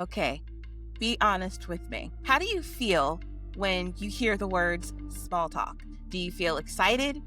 Okay, be honest with me. How do you feel when you hear the words small talk? Do you feel excited?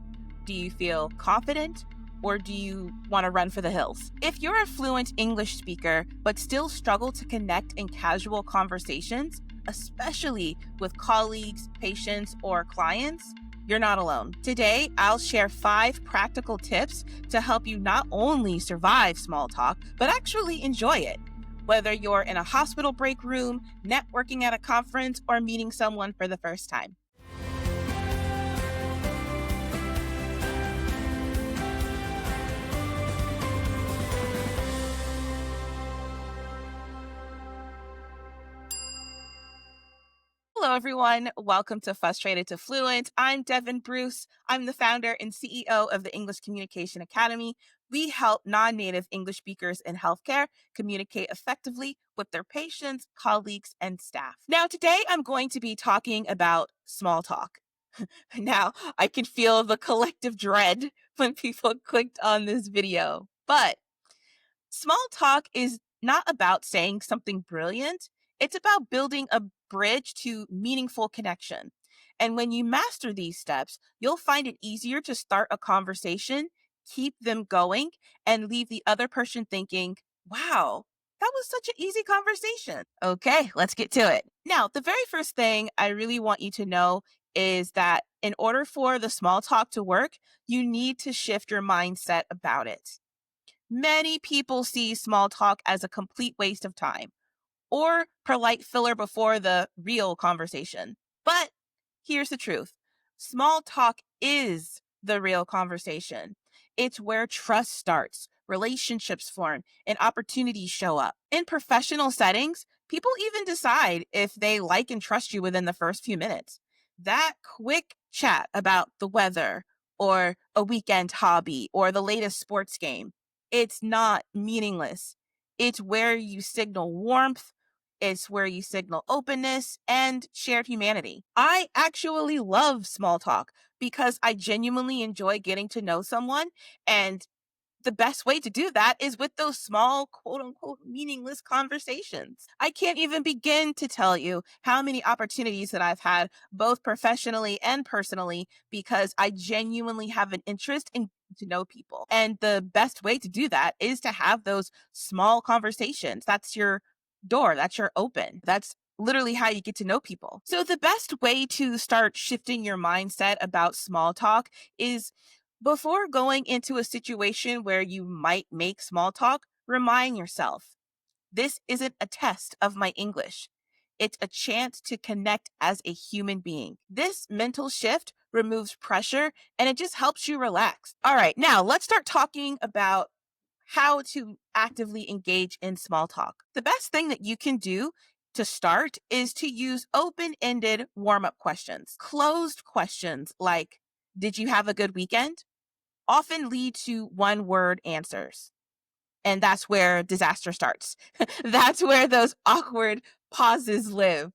Do you feel confident? Or do you want to run for the hills? If you're a fluent English speaker but still struggle to connect in casual conversations, especially with colleagues, patients, or clients, you're not alone. Today, I'll share 5 practical tips to help you not only survive small talk, but actually enjoy it. Whether you're in a hospital break room, networking at a conference, or meeting someone for the first time. Hello, everyone. Welcome to Frustrated to Fluent. I'm Devin Bruce. I'm the founder and CEO of the English Communication Academy. We help non native English speakers in healthcare communicate effectively with their patients, colleagues, and staff. Now, today I'm going to be talking about small talk. Now, I can feel the collective dread when people clicked on this video, but small talk is not about saying something brilliant. It's about building a bridge to meaningful connection. And when you master these steps, you'll find it easier to start a conversation, keep them going, and leave the other person thinking, wow, that was such an easy conversation. Okay, let's get to it. Now, the very first thing I really want you to know is that in order for the small talk to work, you need to shift your mindset about it. Many people see small talk as a complete waste of time or polite filler before the real conversation. But here's the truth: small talk is the real conversation. It's where trust starts, relationships form, and opportunities show up. In professional settings, people even decide if they like and trust you within the first few minutes. That quick chat about the weather or a weekend hobby or the latest sports game, it's not meaningless. It's where you signal warmth, it's where you signal openness and shared humanity. I actually love small talk because I genuinely enjoy getting to know someone. And the best way to do that is with those small, quote unquote, meaningless conversations. I can't even begin to tell you how many opportunities that I've had, both professionally and personally, because I genuinely have an interest in to know people. And the best way to do that is to have those small conversations. That's your door, that's your open. That's literally how you get to know people. So the best way to start shifting your mindset about small talk is before going into a situation where you might make small talk, remind yourself, this isn't a test of my English. It's a chance to connect as a human being. This mental shift removes pressure and it just helps you relax. All right, now let's start talking about how to actively engage in small talk. The best thing that you can do to start is to use open ended warm up questions. Closed questions like, did you have a good weekend? Often lead to one word answers. And that's where disaster starts. That's where those awkward pauses live.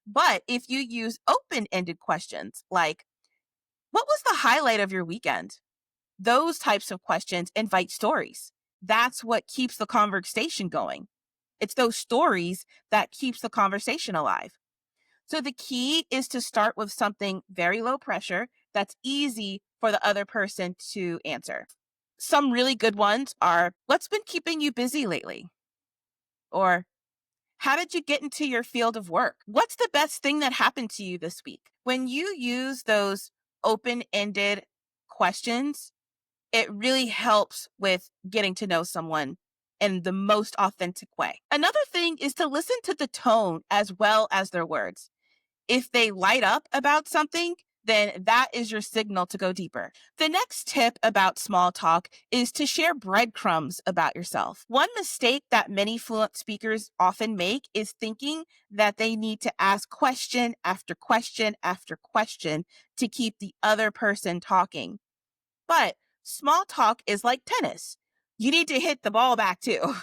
But if you use open ended questions like, what was the highlight of your weekend? Those types of questions invite stories. That's what keeps the conversation going. It's those stories that keeps the conversation alive. So the key is to start with something very low pressure that's easy for the other person to answer. Some really good ones are, what's been keeping you busy lately? Or how did you get into your field of work? What's the best thing that happened to you this week? When you use those open-ended questions, it really helps with getting to know someone in the most authentic way. Another thing is to listen to the tone as well as their words. If they light up about something, then that is your signal to go deeper. The next tip about small talk is to share breadcrumbs about yourself. One mistake that many fluent speakers often make is thinking that they need to ask question after question after question to keep the other person talking. But small talk is like tennis. You need to hit the ball back too.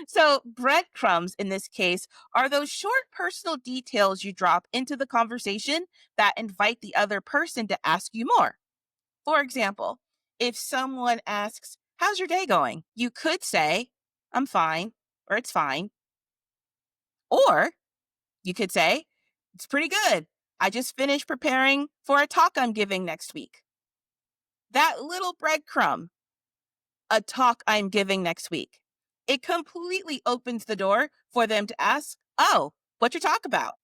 So, breadcrumbs in this case are those short personal details you drop into the conversation that invite the other person to ask you more. For example, if someone asks, how's your day going? You could say, I'm fine, or it's fine. Or you could say, it's pretty good. I just finished preparing for a talk I'm giving next week. That little breadcrumb, a talk I'm giving next week, it completely opens the door for them to ask, oh, what's your talk about?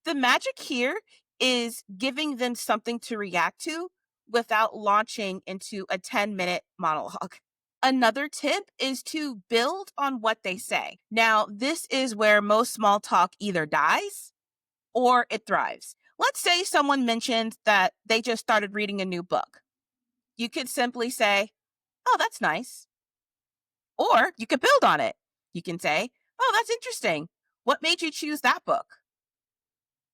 The magic here is giving them something to react to without launching into a 10-minute monologue. Another tip is to build on what they say. Now, this is where most small talk either dies or it thrives. Let's say someone mentioned that they just started reading a new book. You could simply say, oh, that's nice. Or you could build on it. You can say, oh, that's interesting. What made you choose that book?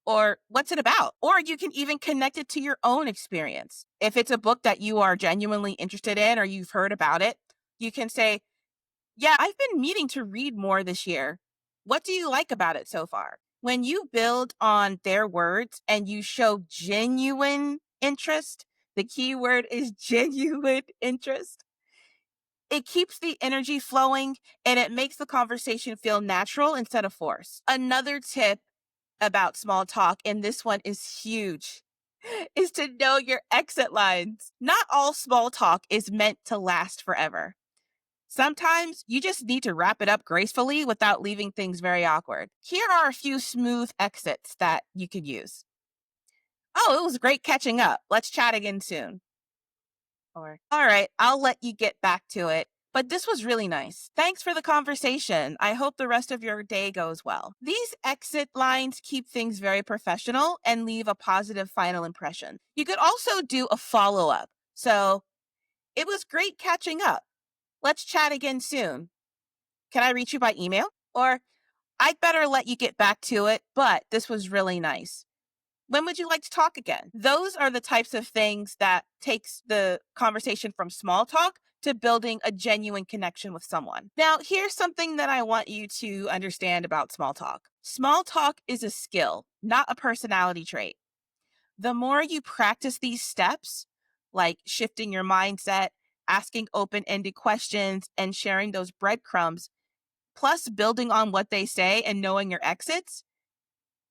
Or what's it about? Or you can even connect it to your own experience. If it's a book that you are genuinely interested in or you've heard about it, you can say, yeah, I've been meaning to read more this year. What do you like about it so far? When you build on their words and you show genuine interest, the key word is genuine interest. It keeps the energy flowing and it makes the conversation feel natural instead of forced. Another tip about small talk, and this one is huge, is to know your exit lines. Not all small talk is meant to last forever. Sometimes you just need to wrap it up gracefully without leaving things very awkward. Here are a few smooth exits that you could use. Oh, it was great catching up. Let's chat again soon. Or, all right, I'll let you get back to it. But this was really nice. Thanks for the conversation. I hope the rest of your day goes well. These exit lines keep things very professional and leave a positive final impression. You could also do a follow up. So, it was great catching up. Let's chat again soon. Can I reach you by email? Or, I'd better let you get back to it, but this was really nice. When would you like to talk again? Those are the types of things that takes the conversation from small talk to building a genuine connection with someone. Now, here's something that I want you to understand about small talk. Small talk is a skill, not a personality trait. The more you practice these steps, like shifting your mindset, asking open-ended questions, and sharing those breadcrumbs, plus building on what they say and knowing your exits,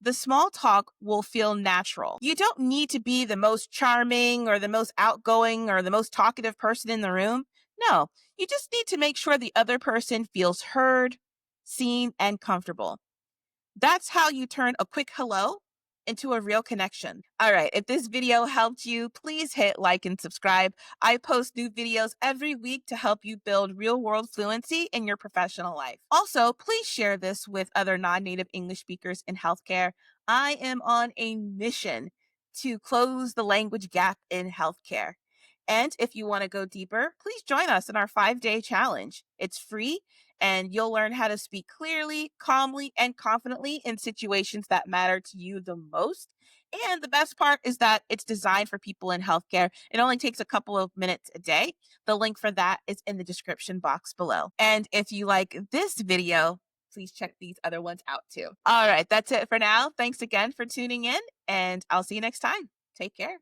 the small talk will feel natural. You don't need to be the most charming or the most outgoing or the most talkative person in the room. No, you just need to make sure the other person feels heard, seen, and comfortable. That's how you turn a quick hello into a real connection. All right, if this video helped you, please hit like and subscribe. I post new videos every week to help you build real world fluency in your professional life. Also, please share this with other non-native English speakers in healthcare. I am on a mission to close the language gap in healthcare. And if you want to go deeper, please join us in our 5-day challenge. It's free and you'll learn how to speak clearly, calmly, and confidently in situations that matter to you the most. And the best part is that it's designed for people in healthcare. It only takes a couple of minutes a day. The link for that is in the description box below. And if you like this video, please check these other ones out too. All right, that's it for now. Thanks again for tuning in, and I'll see you next time. Take care.